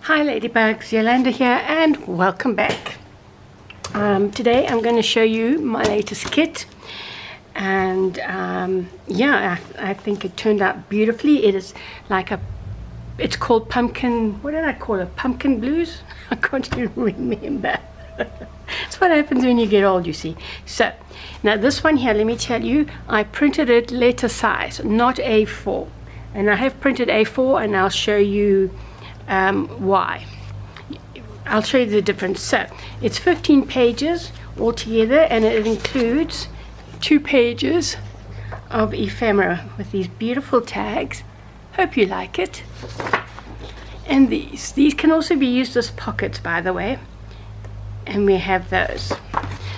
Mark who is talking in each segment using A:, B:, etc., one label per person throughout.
A: Hi Ladybugs, Yolanda here and welcome back. Today I'm going to show you my latest kit and yeah, I think it turned out beautifully. It is like it's called pumpkin, what did I call it? Pumpkin blues? I can't even remember. It's what happens when you get old, you see. So now this one here, let me tell you, I printed it letter size, not A4, and I have printed A4 and I'll show you why. I'll show you the difference. So it's 15 pages altogether, and it includes 2 pages of ephemera with these beautiful tags. Hope you like it. And these can also be used as pockets, by the way, and we have those.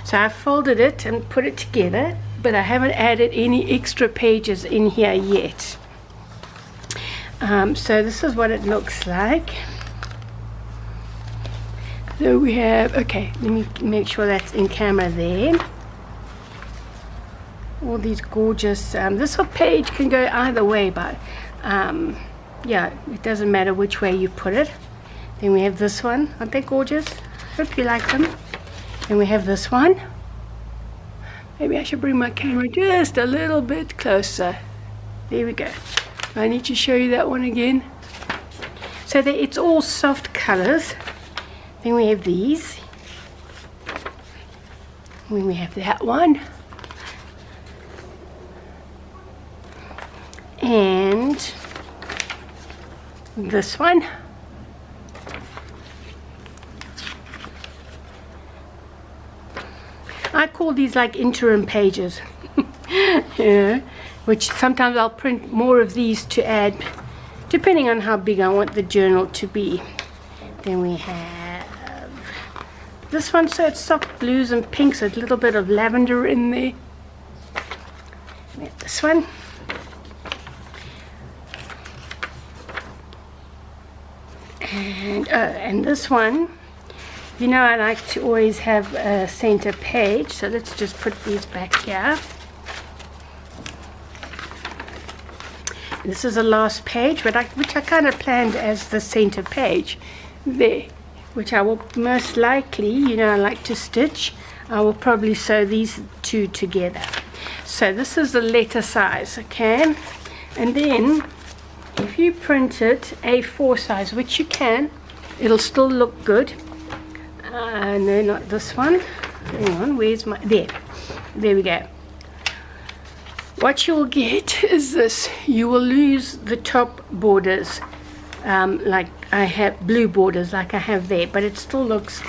A: So I folded it and put it together, but I haven't added any extra pages in here yet. So this is what it looks like. So we have, okay, let me make sure that's in camera there. All these gorgeous, this whole page can go either way, but yeah, it doesn't matter which way you put it. Then we have this one. Aren't they gorgeous? Hope you like them. And we have this one. Maybe I should bring my camera just a little bit closer. There we go. I need to show you that one again. So it's all soft colors. Then we have these. Then we have that one. And this one. I call these like interim pages. Yeah. Which sometimes I'll print more of these to add, depending on how big I want the journal to be. Then we have this one, so it's soft blues and pinks, a little bit of lavender in there. We have this one. And this one, you know, I like to always have a center page, so let's just put these back here. This is the last page, which I kind of planned as the center page there, which I will most likely, you know, I like to stitch. I will probably sew these two together. So this is the letter size, okay? And then if you print it A4 size, which you can, it'll still look good. No, not this one. Hang on, where's my, there we go. What you'll get is this. You will lose the top borders, like I have blue borders like I have there, but it still looks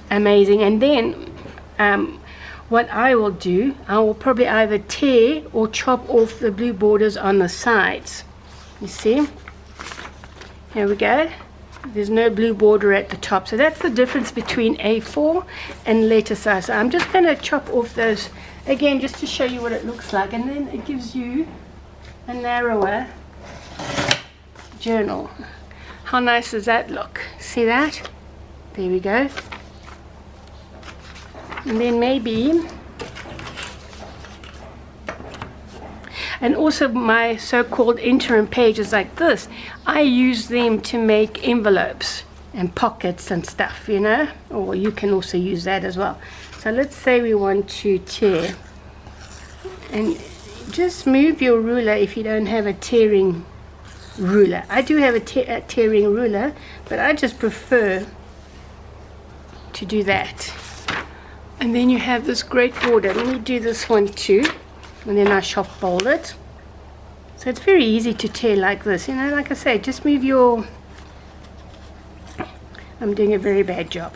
A: amazing. And then what I will do, I will probably either tear or chop off the blue borders on the sides. You see? Here we go. There's no blue border at the top. So that's the difference between A4 and letter size. So I'm just going to chop off those again, just to show you what it looks like, and then it gives you a narrower journal. How nice does that look? See that? There we go. And then maybe, and also my so-called interim pages like this, I use them to make envelopes and pockets and stuff, you know, or you can also use that as well. So let's say we want to tear, and just move your ruler if you don't have a tearing ruler. I do have a tearing ruler, but I just prefer to do that. And then you have this great border. Let me do this one too, and then I shop fold it. So it's very easy to tear like this, you know, like I say, just move your, I'm doing a very bad job.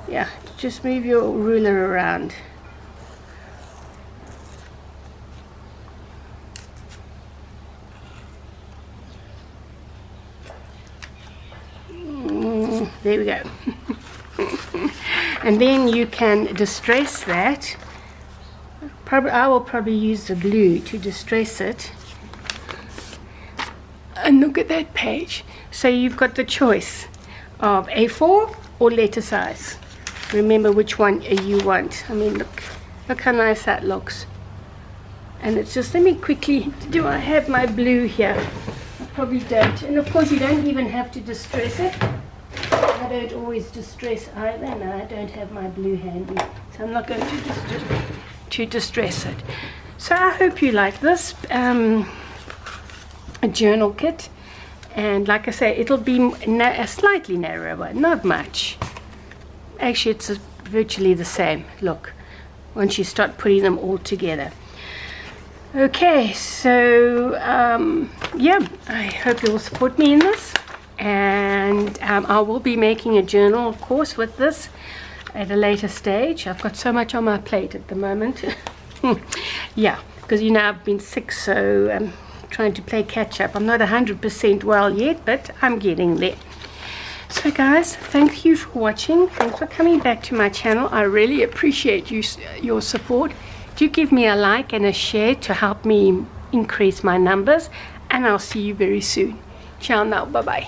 A: Yeah, just move your ruler around. There we go. And then you can distress that. I will probably use the glue to distress it. And look at that page. So you've got the choice of A4 or letter size. Remember which one you want. I mean, look how nice that looks. And it's just, let me quickly, do I have my blue here? I probably don't. And of course you don't even have to distress it. I don't always distress either, and I don't have my blue handy, so I'm not going to distress it. So I hope you like this a journal kit, and like I say, it'll be a slightly narrower, not much. Actually, it's virtually the same look once you start putting them all together. Okay, so yeah, I hope you'll support me in this, and I will be making a journal, of course, with this at a later stage. I've got so much on my plate at the moment. Yeah, because you know I've been sick, so I'm trying to play catch up. I'm not 100% well yet, but I'm getting there. So guys, thank you for watching. Thanks for coming back to my channel. I really appreciate your support. Do give me a like and a share to help me increase my numbers, and I'll see you very soon. Ciao now, bye bye.